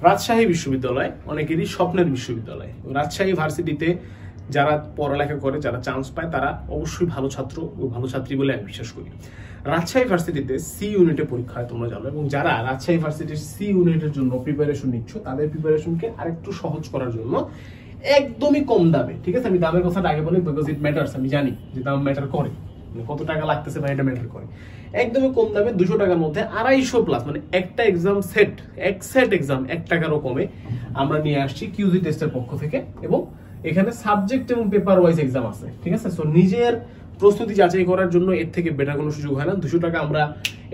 রাজশাহী বিশ্ববিদ্যালয় অনেকেরই স্বপ্নের বিশ্ববিদ্যালয়। রাজশাহী ভার্সিটিতে যারা পড়ালেখা করে, যারা চান্স পায়, তারা অবশ্যই ভালো ছাত্র ও ভালো ছাত্রী বলে আমি বিশ্বাস করি। রাজশাহী ভার্সিটিতে সি ইউনিটে পরীক্ষা হয়, তোমরা জানো, এবং যারা রাজশাহী ভার্সিটির সি ইউনিটের জন্য প্রিপারেশন নিচ্ছ, তাদের প্রিপারেশনকে আরেকটু সহজ করার জন্য একদমই কম দামে, ঠিক আছে, আমি দামের কথাটা আগে বলি বিকজ ইট ম্যাটার্স, আমি জানি যে দাম ম্যাটার করে, কত টাকা লাগতেছে ভাই, এটা ম্যাটার করে। একদমই কম দামে 200 টাকার মধ্যে 250 প্লাস, মানে একটা এক্সাম সেট, এক সেট এক্সাম 1 টাকারও কমে আমরা নিয়ে আসছি কিউজি টেস্টের পক্ষ থেকে। এবং এখানে সাবজেক্ট এবং পেপার ওয়াইজ এক্সাম আছে, ঠিক আছে। সো নিজের প্রস্তুতি যাচাই করার জন্য এর থেকে বেটার কোনো সুযোগ হয় না। 200 টাকা আমরা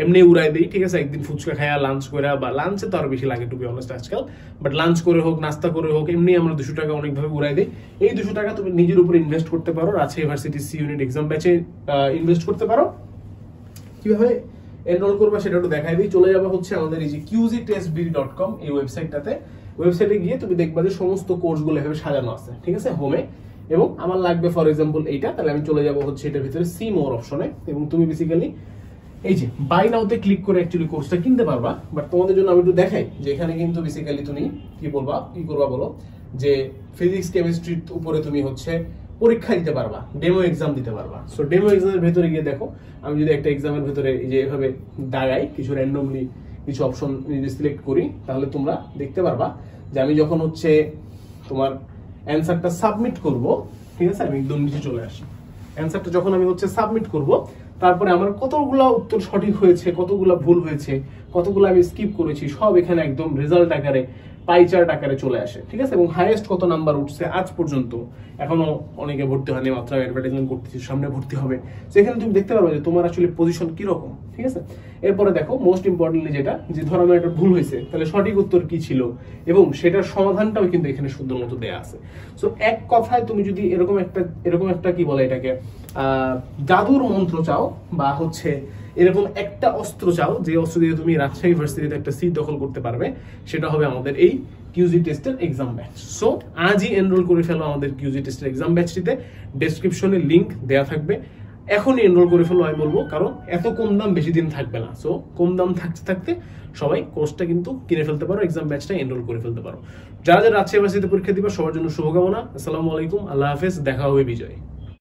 এমনি উড়াই দিই, ঠিক আছে, একদিন ফুচকা খায়া লাঞ্চ করে, বা লাঞ্চে তো আরো বেশি লাগে টু বি অনেস্ট আজকাল, বাট লাঞ্চ করে হোক, নাস্তা করে হোক, এমনি আমরা 200 টাকা অনেকভাবে উড়াই দিই। এই 200 টাকা তুমি নিজের উপরে ইনভেস্ট করতে পারো, Rajshahi university C unit exam ব্যাচে ইনভেস্ট করতে পারো। কিভাবে এনরোল করবে সেটা একটু দেখাই দিই। চলে যাবে হচ্ছে আমাদের এই যে qgtestbd.com এই ওয়েবসাইটটাতে। ওয়েবসাইটে গিয়ে তুমি দেখবা যে সমস্ত কোর্সগুলো এভাবে সাজানো আছে, ঠিক আছে, হোমে। এবং আমার লাগবে ফর এক্সাম্পল এইটা, তাহলে আমি চলে যাব হচ্ছে এটার ভিতরে সি মোর অপশনে, এবং তুমি বেসিক্যালি এই যে বাই নাওতে ক্লিক করে অ্যাকচুয়ালি কোর্সটা কিনতে পারবা। বাট তোমাদের জন্য আমি একটু দেখাই যে এখানে কিন্তু বেসিক্যালি তুমি কি করবা বলো, যে ফিজিক্স কেমিস্ট্রির উপরে তুমি হচ্ছে পরীক্ষা দিতে পারবা, ডেমো এক্সাম দিতে পারবা। সো ডেমো এক্সামের ভেতরে গিয়ে দেখো, আমি যদি একটা এক্সামের ভেতরে এই যে এভাবে দাগাই, কিছু র্যান্ডমলি কিছু অপশন সিলেক্ট করি, তাহলে তোমরা দেখতে পারবা যে আমি যখন হচ্ছে তোমার অ্যান্সারটা সাবমিট করব, ঠিক আছে, আমি একদম নিচে চলে আসি। অ্যান্সারটা যখন আমি হচ্ছে সাবমিট করব, তারপরে আমার কতগুলা উত্তর সঠিক হয়েছে, কতগুলা ভুল হয়েছে, কতগুলো আমি স্কিপ করেছি, সব এখানে একদম রেজাল্ট আকারে, পাই চার্ট আকারে চলে আসে, ঠিক আছে। এবং হাইয়েস্ট কত নাম্বার উঠছে আজ পর্যন্ত, এখনো অনেকে ভর্তি হয়নি, মাত্র অ্যাডভার্টাইজমেন্ট করতেছি, সামনে ভর্তি হবে, সেখানে তুমি দেখতে পারবে যে তোমার আসলে পজিশন কিরকম, ঠিক আছে। এরপরে দেখো মোস্ট ইম্পর্টেন্টলি যেটা, যে ধরো আমার একটা ভুল হয়েছে, তাহলে সঠিক উত্তর কি ছিল, এবং সেটার সমাধানটাও কিন্তু এখানে সুন্দর মতো দেয়া আছে। সো এক কথায় তুমি যদি এরকম একটা কি বলে এটাকে, জাদুর মন্ত্র চাও, বা হচ্ছে এরকম একটা অস্ত্র চাও, যে অস্ত্র দিয়ে তুমি রাজশাহী ইউনিভার্সিটিতে একটা সিট দখল করতে পারবে, সেটা হবে আমাদের এই কিউজি টেস্টের এক্সাম ব্যাচ। সো আজই এনরোল করে ফেলো আমাদের কিউজি টেস্টের এক্সাম ব্যাচটিতে, ডেসক্রিপশনে লিংক দেওয়া থাকবে, এখনই এনরোল করে ফেলো আমি বলবো, কারণ এত কম দাম বেশি দিন থাকবে না। সো কম দাম থাকতে সবাই কোর্সটা কিন্তু কিনে ফেলতে পারো, এক্সাম ব্যাচটা এনরোল করে ফেলতে পারো। যারা যারা রাজশাহী ইউনিভার্সিটিতে পরীক্ষা দিবে সবার জন্য শুভকামনা। আসসালামু আলাইকুম, আল্লাহ হাফেজ, দেখা হবে বিজয়।